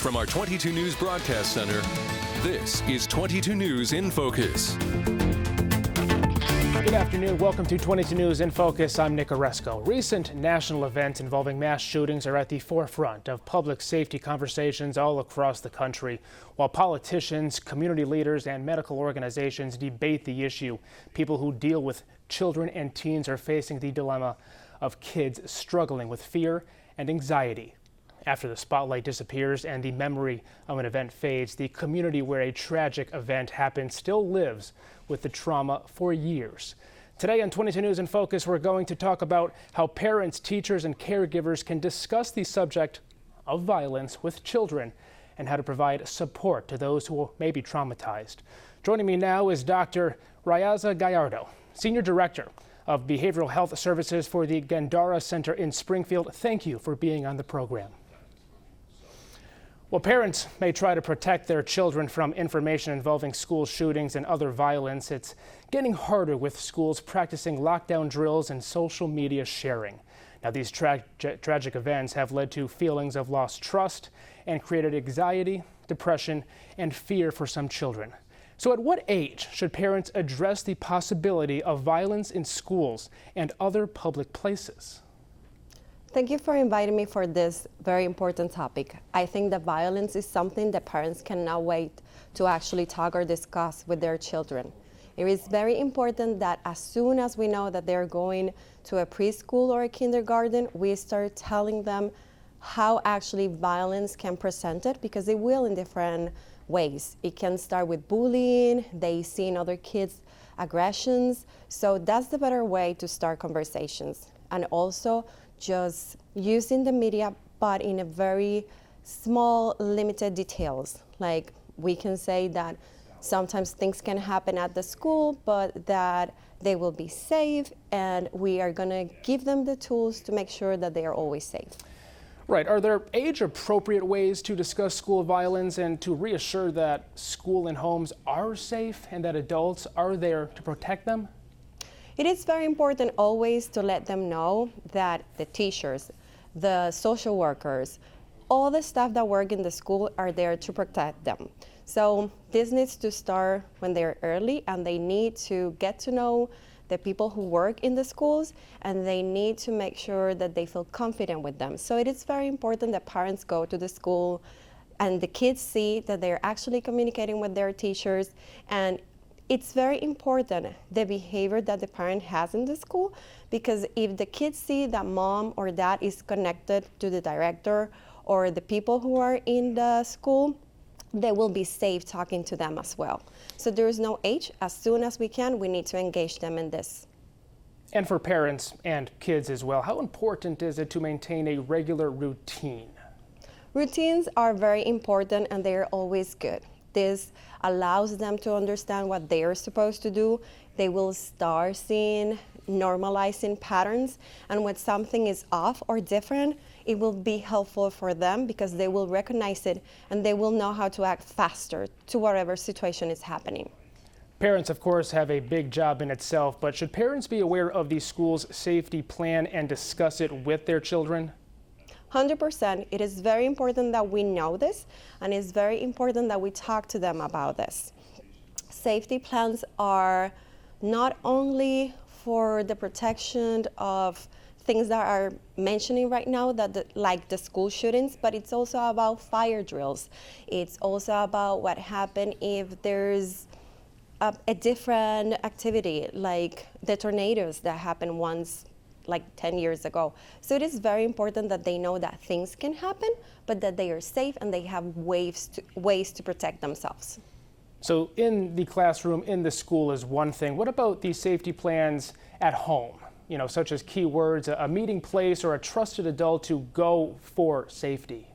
From our 22 News Broadcast Center, this is 22 News in Focus. Good afternoon. Welcome to 22 News in Focus. I'm Nick Oresco. Recent national events involving mass shootings are at the forefront of public safety conversations all across the country. While politicians, community leaders, and medical organizations debate the issue, people who deal with children and teens are facing the dilemma of kids struggling with fear and anxiety. After the spotlight disappears and the memory of an event fades, the community where a tragic event happened still lives with the trauma for years. Today on 22 News in Focus, we're going to talk about how parents, teachers, and caregivers can discuss the subject of violence with children and how to provide support to those who may be traumatized. Joining me now is Dr. Rayaza Gallardo, Senior Director of Behavioral Health Services for the Gandara Center in Springfield. Thank you for being on the program. Well, parents may try to protect their children from information involving school shootings and other violence. It's getting harder with schools practicing lockdown drills and social media sharing. Now, these tragic events have led to feelings of lost trust and created anxiety, depression, and fear for some children. So at what age should parents address the possibility of violence in schools and other public places? Thank you for inviting me for this very important topic. I think that violence is something that parents cannot wait to actually talk or discuss with their children. It is very important that as soon as we know that they're going to a preschool or a kindergarten, we start telling them how actually violence can present it, because it will in different ways. It can start with bullying, they see in other kids aggressions. So that's the better way to start conversations. And also just using the media, but in a very small, limited details. Like we can say that sometimes things can happen at the school, but that they will be safe, and we are gonna give them the tools to make sure that they are always safe. Right. Are there age-appropriate ways to discuss school violence and to reassure that school and homes are safe and that adults are there to protect them? It is very important always to let them know that the teachers, the social workers, all the staff that work in the school are there to protect them. So this needs to start when they're early, and they need to get to know the people who work in the schools, and they need to make sure that they feel confident with them. So it is very important that parents go to the school and the kids see that they're actually communicating with their teachers. And it's very important the behavior that the parent has in the school, because if the kids see that mom or dad is connected to the director or the people who are in the school, they will be safe talking to them as well. So there is no age. As soon as we can, we need to engage them in this. And for parents and kids as well, how important is it to maintain a regular routine? Routines are very important, and they're always good. This allows them to understand what they are supposed to do. They will start seeing normalizing patterns, and when something is off or different, it will be helpful for them because they will recognize it and they will know how to act faster to whatever situation is happening. Parents, of course, have a big job in itself, but should parents be aware of the school's safety plan and discuss it with their children? 100%. It is very important that we know this, and it's very important that we talk to them about this. Safety plans are not only for the protection of things that are mentioning right now, like the school shootings, but it's also about fire drills. It's also about what happens if there's a different activity, like the tornadoes that happened once, like 10 years ago. So it is very important that they know that things can happen, but that they are safe and they have ways to protect themselves. So in the classroom, in the school is one thing. What about the safety plans at home? You know, such as keywords, a meeting place, or a trusted adult to go for safety?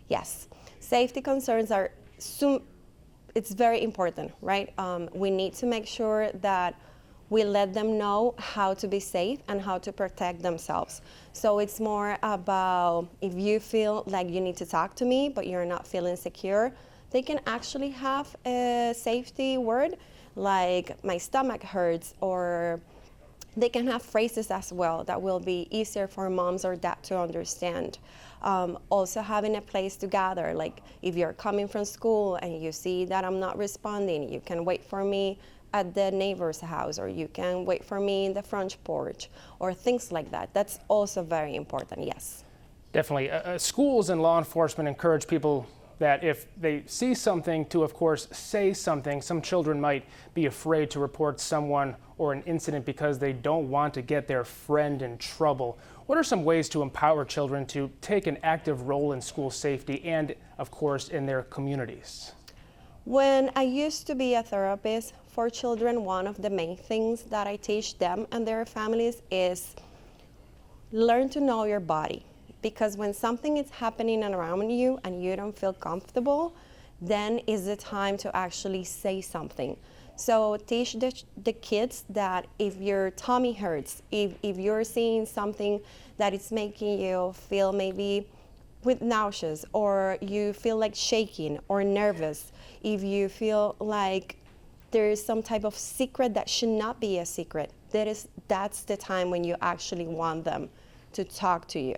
Yes, safety concerns are it's very important, right? We need to make sure that we let them know how to be safe and how to protect themselves. So it's more about if you feel like you need to talk to me, but you're not feeling secure, they can actually have a safety word like my stomach hurts, or they can have phrases as well that will be easier for moms or dad to understand. Also having a place to gather, like if you're coming from school and you see that I'm not responding, you can wait for me at the neighbor's house, or you can wait for me in the front porch, or things like that. That's also very important, yes. Definitely. Schools and law enforcement encourage people that if they see something to, of course, say something. Some children might be afraid to report someone or an incident because they don't want to get their friend in trouble. What are some ways to empower children to take an active role in school safety and, of course, in their communities? When I used to be a therapist for children, one of the main things that I teach them and their families is learn to know your body. Because when something is happening around you and you don't feel comfortable, then is the time to actually say something. So teach the kids that if your tummy hurts, if you're seeing something that is making you feel maybe with nauseous, or you feel like shaking or nervous, if you feel like there is some type of secret that should not be a secret, that's the time when you actually want them to talk to you.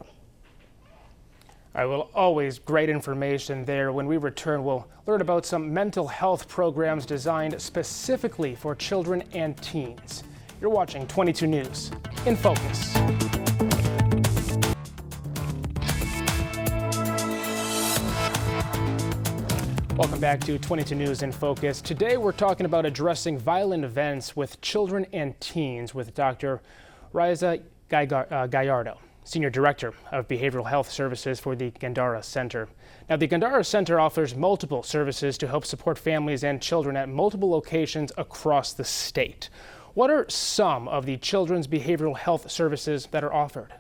All right, well, always great information there. When we return, we'll learn about some mental health programs designed specifically for children and teens. You're watching 22 News in Focus. Welcome back to 22 News in Focus. Today we're talking about addressing violent events with children and teens with Dr. Raiza Gallardo, Senior Director of Behavioral Health Services for the Gandara Center. Now, the Gandara Center offers multiple services to help support families and children at multiple locations across the state. What are some of the children's behavioral health services that are offered?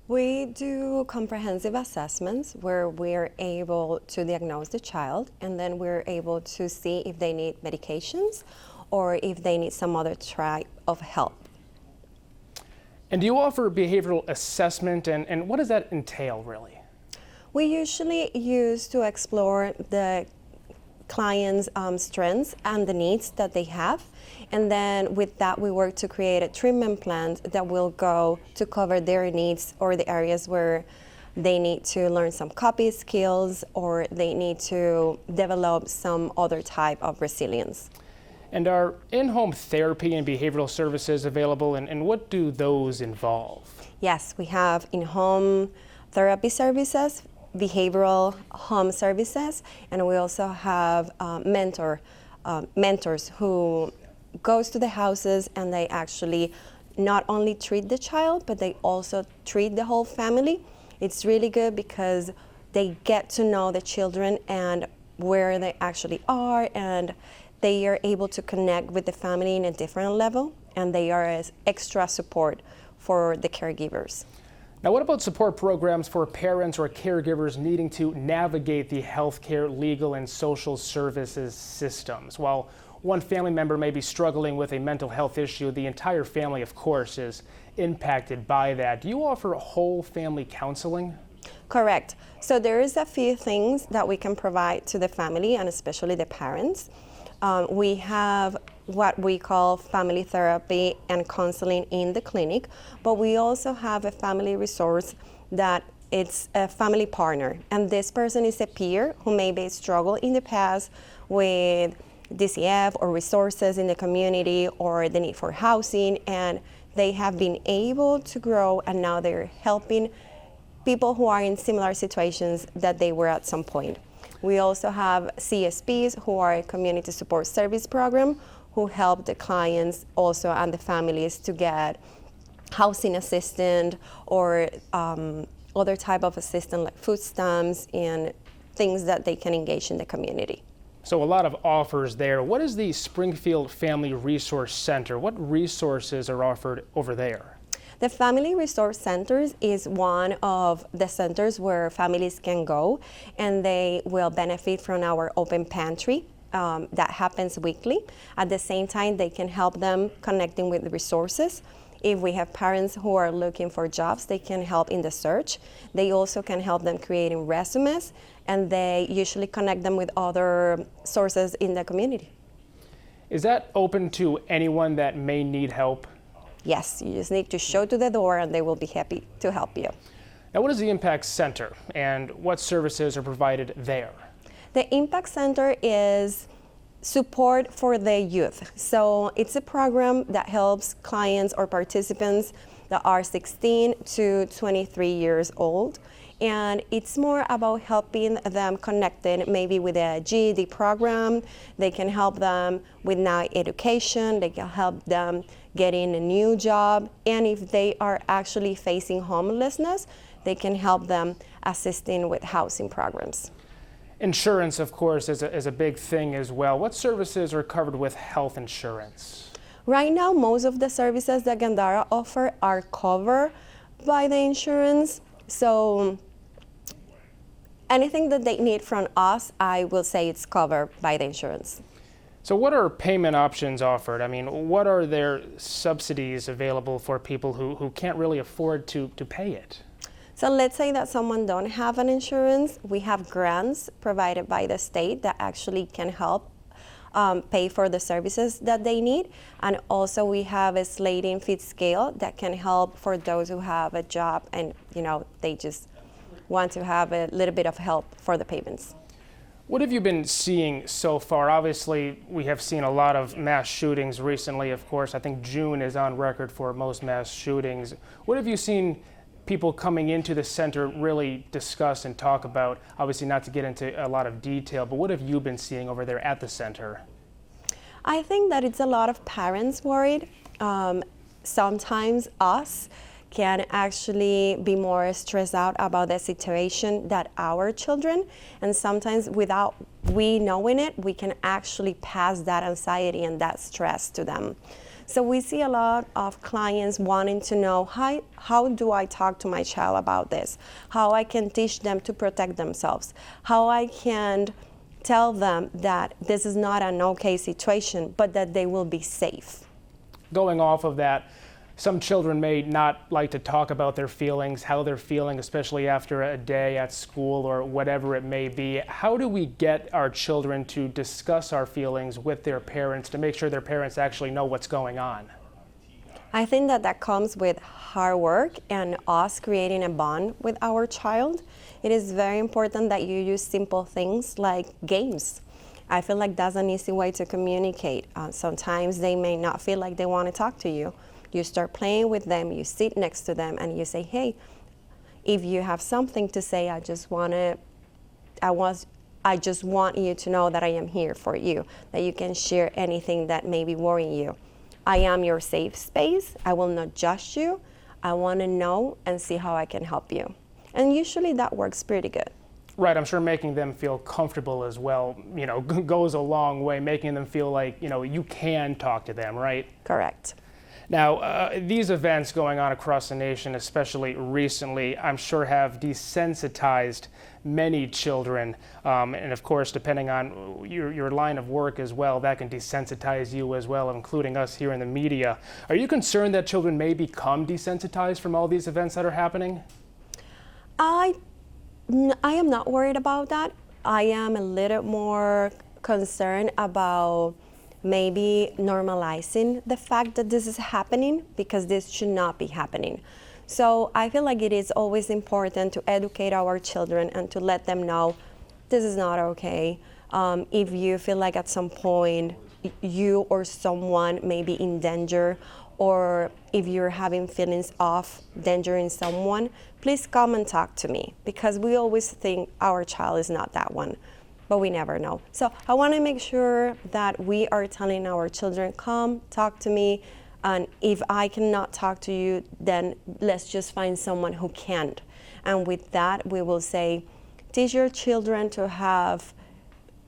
We do comprehensive assessments where we're able to diagnose the child, and then we're able to see if they need medications or if they need some other type of help. And do you offer behavioral assessment, and what does that entail, really? We usually use to explore the client's strengths and the needs that they have, and then with that we work to create a treatment plan that will go to cover their needs or the areas where they need to learn some coping skills or they need to develop some other type of resilience. And are in-home therapy and behavioral services available, and what do those involve? Yes, we have in-home therapy services, behavioral home services, and we also have mentors who goes to the houses and they actually not only treat the child, but they also treat the whole family. It's really good because they get to know the children and where they actually are, and they are able to connect with the family in a different level, and they are as extra support for the caregivers. Now, what about support programs for parents or caregivers needing to navigate the healthcare, legal, and social services systems? While one family member may be struggling with a mental health issue, the entire family, of course, is impacted by that. Do you offer whole family counseling? Correct. So there is a few things that we can provide to the family and especially the parents. We have what we call family therapy and counseling in the clinic, but we also have a family resource that it's a family partner, and this person is a peer who maybe struggled in the past with DCF or resources in the community or the need for housing, and they have been able to grow, and now they're helping people who are in similar situations that they were at some point. We also have CSPs, who are a community support service program, who help the clients also and the families to get housing assistance or other type of assistance like food stamps and things that they can engage in the community. So a lot of offers there. What is the Springfield Family Resource Center? What resources are offered over there? The Family Resource Centers is one of the centers where families can go and they will benefit from our open pantry that happens weekly. At the same time, they can help them connecting with resources. If we have parents who are looking for jobs, they can help in the search. They also can help them creating resumes, and they usually connect them with other sources in the community. Is that open to anyone that may need help? Yes, you just need to show to the door and they will be happy to help you. Now, what is the Impact Center and what services are provided there? The Impact Center is support for the youth. So it's a program that helps clients or participants that are 16 to 23 years old. And it's more about helping them connected maybe with a GED program. They can help them with now education. They can help them getting a new job. And if they are actually facing homelessness, they can help them assisting with housing programs. Insurance, of course, is a big thing as well. What services are covered with health insurance? Right now, most of the services that Gandara offer are covered by the insurance. So anything that they need from us, I will say it's covered by the insurance. So what are payment options offered? I mean, what are there subsidies available for people who can't really afford to pay it? So let's say that someone don't have an insurance. We have grants provided by the state that actually can help pay for the services that they need. And also we have a sliding fee scale that can help for those who have a job and they just want to have a little bit of help for the payments. What have you been seeing so far? Obviously, we have seen a lot of mass shootings recently, of course. I think June is on record for most mass shootings. What have you seen people coming into the center really discuss and talk about? Obviously, not to get into a lot of detail, but what have you been seeing over there at the center? I think that it's a lot of parents worried. Sometimes us can actually be more stressed out about the situation that our children, and sometimes without we knowing it, we can actually pass that anxiety and that stress to them. So we see a lot of clients wanting to know, how do I talk to my child about this? How I can teach them to protect themselves? How I can tell them that this is not an okay situation, but that they will be safe. Going off of that, some children may not like to talk about their feelings, how they're feeling, especially after a day at school or whatever it may be. How do we get our children to discuss our feelings with their parents to make sure their parents actually know what's going on? I think that comes with hard work and us creating a bond with our child. It is very important that you use simple things like games. I feel like that's an easy way to communicate. Sometimes they may not feel like they want to talk to you. You start playing with them, you sit next to them, and you say, hey, if you have something to say, I just want you to know that I am here for you, that you can share anything that may be worrying you. I am your safe space. I will not judge you. I want to know and see how I can help you. And usually that works pretty good. Right, I'm sure making them feel comfortable as well, goes a long way, making them feel like, you can talk to them, right? Correct. Now, these events going on across the nation, especially recently, I'm sure have desensitized many children. And of course, depending on your line of work as well, that can desensitize you as well, including us here in the media. Are you concerned that children may become desensitized from all these events that are happening? I am not worried about that. I am a little more concerned about maybe normalizing the fact that this is happening, because this should not be happening. So I feel like it is always important to educate our children and to let them know this is not okay. If you feel like at some point you or someone may be in danger, or if you're having feelings of endangering someone, please come and talk to me, because we always think our child is not that one, but we never know. So I want to make sure that we are telling our children, come, talk to me, and if I cannot talk to you, then let's just find someone who can. And with that, we will say, teach your children to have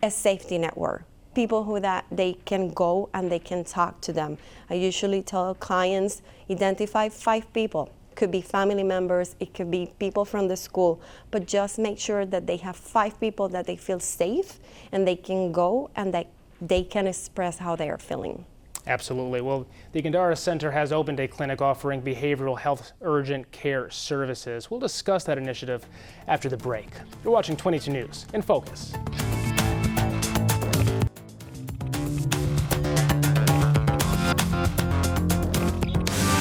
a safety network, people who that they can go and they can talk to them. I usually tell clients, identify 5 people. Could be family members, it could be people from the school, but just make sure that they have 5 people that they feel safe and they can go and that they can express how they are feeling. Absolutely. Well, the Gandara Center has opened a clinic offering behavioral health urgent care services. We'll discuss that initiative after the break. You're watching 22 News in Focus.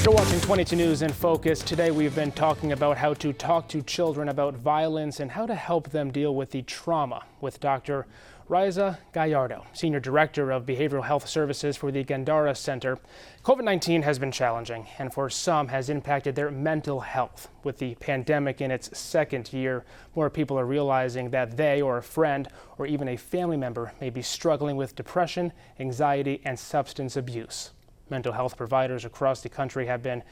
You're You're watching 22 News in Focus. Today we've been talking about how to talk to children about violence and how to help them deal with the trauma with Dr. Raiza Gallardo, Senior Director of Behavioral Health Services for the Gandara Center. COVID-19 has been challenging and for some has impacted their mental health. With the pandemic in its second year, more people are realizing that they or a friend or even a family member may be struggling with depression, anxiety, and substance abuse. Mental health providers across the country have been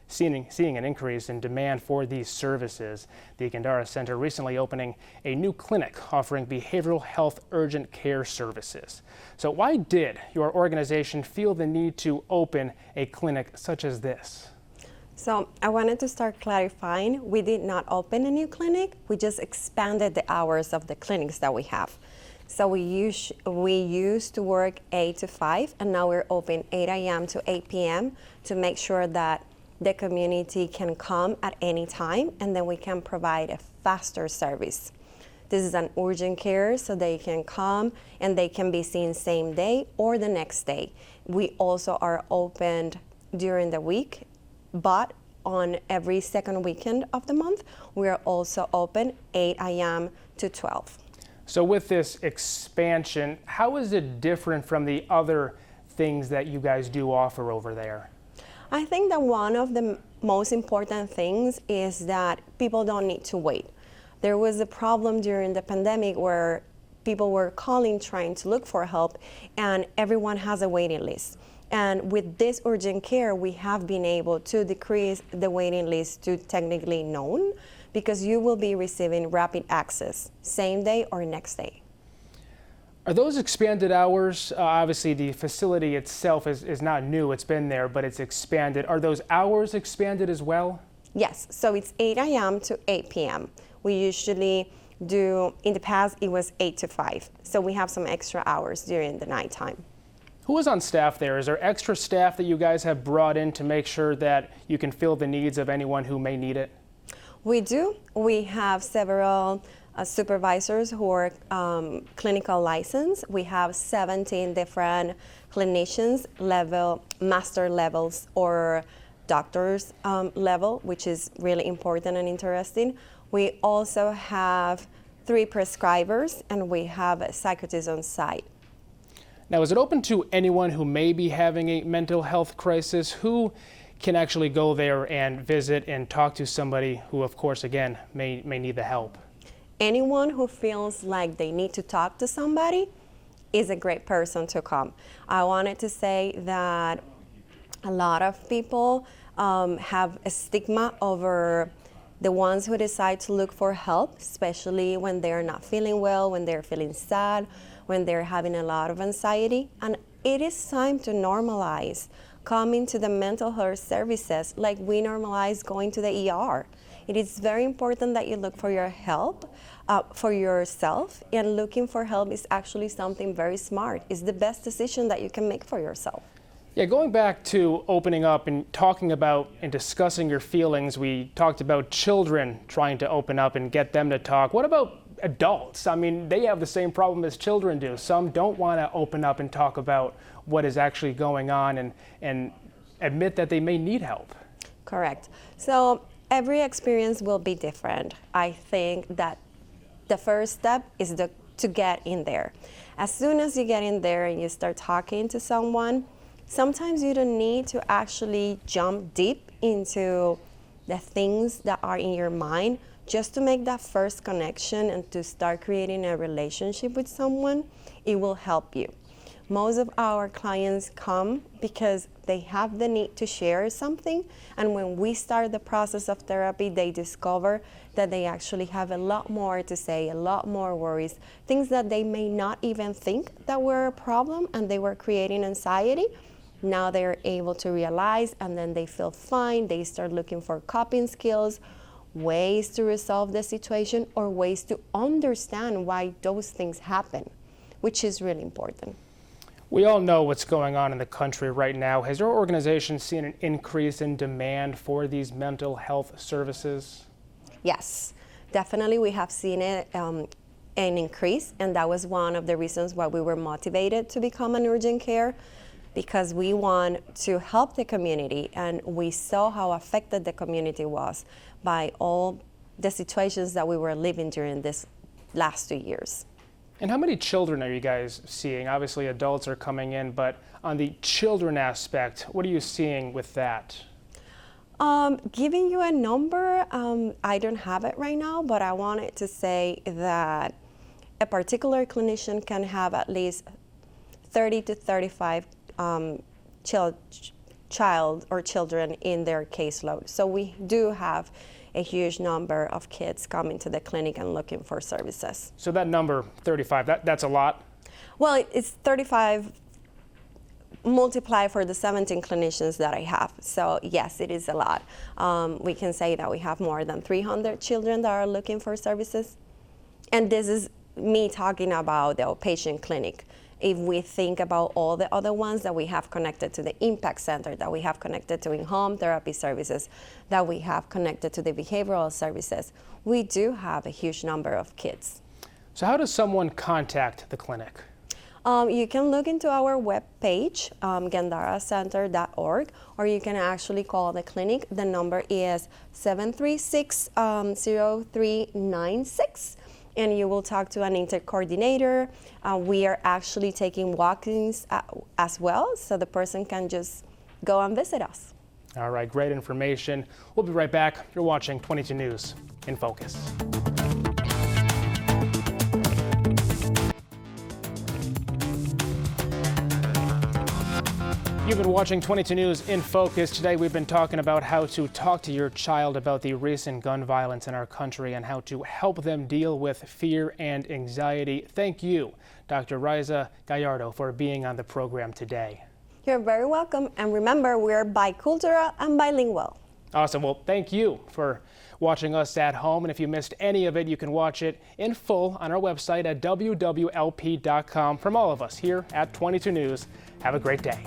seeing an increase in demand for these services. The Gandara Center recently opening a new clinic offering behavioral health urgent care services. So why did your organization feel the need to open a clinic such as this? So I wanted to start clarifying, we did not open a new clinic, we just expanded the hours of the clinics that we have. So we used to work 8 to 5, and now we're open 8 a.m. to 8 p.m. to make sure that the community can come at any time, and then we can provide a faster service. This is an urgent care, so they can come and they can be seen same day or the next day. We also are opened during the week, but on every second weekend of the month, we are also open 8 a.m. to 12. So with this expansion, how is it different from the other things that you guys do offer over there? I think that one of the most important things is that people don't need to wait. There was a problem during the pandemic where people were calling trying to look for help, and everyone has a waiting list. And with this urgent care, we have been able to decrease the waiting list to technically none, because you will be receiving rapid access, same day or next day. Are those expanded hours, obviously the facility itself is not new, it's been there, but it's expanded. Are those hours expanded as well? Yes, so it's 8 a.m. to 8 p.m. We usually do, in the past it was 8 to 5, so we have some extra hours during the nighttime. Who is on staff there? Is there extra staff that you guys have brought in to make sure that you can fill the needs of anyone who may need it? We do. We have several supervisors who are clinical licensed. We have 17 different clinicians level, master levels or doctors level, which is really important and interesting. We also have 3 prescribers and we have a psychiatrist on site. Now, is it open to anyone who may be having a mental health crisis? Who can actually go there and visit and talk to somebody who, of course, again, may need the help? Anyone who feels like they need to talk to somebody is a great person to come. I wanted to say that a lot of people have a stigma over the ones who decide to look for help, especially when they're not feeling well, when they're feeling sad, when they're having a lot of anxiety. And it is time to normalize coming to the mental health services like we normalize going to the ER. It is very important that you look for your help for yourself, and looking for help is actually something very smart. It's the best decision that you can make for yourself. Yeah, going back to opening up and talking about and discussing your feelings, we talked about children trying to open up and get them to talk. What about adults? I mean, they have the same problem as children do. Some don't want to open up and talk about what is actually going on and admit that they may need help. Correct. So every experience will be different. I think that the first step is to get in there. As soon as you get in there and you start talking to someone, sometimes you don't need to actually jump deep into the things that are in your mind. Just to make that first connection and to start creating a relationship with someone, it will help you. Most of our clients come because they have the need to share something, and when we start the process of therapy, they discover that they actually have a lot more to say, a lot more worries, things that they may not even think that were a problem and they were creating anxiety. Now they're able to realize, and then they feel fine. They start looking for coping skills, ways to resolve the situation, or ways to understand why those things happen, which is really important. We all know what's going on in the country right now. Has your organization seen an increase in demand for these mental health services? Yes, definitely we have seen it, an increase, and that was one of the reasons why we were motivated to become an urgent care. because we want to help the community, and we saw how affected the community was by all the situations that we were living during this last 2 years. And how many children are you guys seeing? Obviously adults are coming in, but on the children aspect, what are you seeing with that? Giving you a number, I don't have it right now, but I wanted to say that a particular clinician can have at least 30 to 35 child or children in their caseload. So we do have a huge number of kids coming to the clinic and looking for services. So that number, 35, that's a lot? Well, it's 35 multiplied for the 17 clinicians that I have. So yes, it is a lot. We can say that we have more than 300 children that are looking for services. And this is me talking about the outpatient clinic. If we think about all the other ones that we have connected to the Impact Center, that we have connected to in-home therapy services, that we have connected to the behavioral services, we do have a huge number of kids. So how does someone contact the clinic? You can look into our webpage, gandaracenter.org, or you can actually call the clinic. The number is 736-0396. And you will talk to an intercoordinator. We are actually taking walk-ins as well, so the person can just go and visit us. All right, great information. We'll be right back. You're watching 22 News in Focus. You've been watching 22 News in Focus. Today we've been talking about how to talk to your child about the recent gun violence in our country and how to help them deal with fear and anxiety. Thank you, Dr. Riza Gallardo, for being on the program today. You're very welcome, and remember, we're bicultural and bilingual. Awesome. Well, thank you for watching us at home, and if you missed any of it, you can watch it in full on our website at wwlp.com. From all of us here at 22 News, have a great day.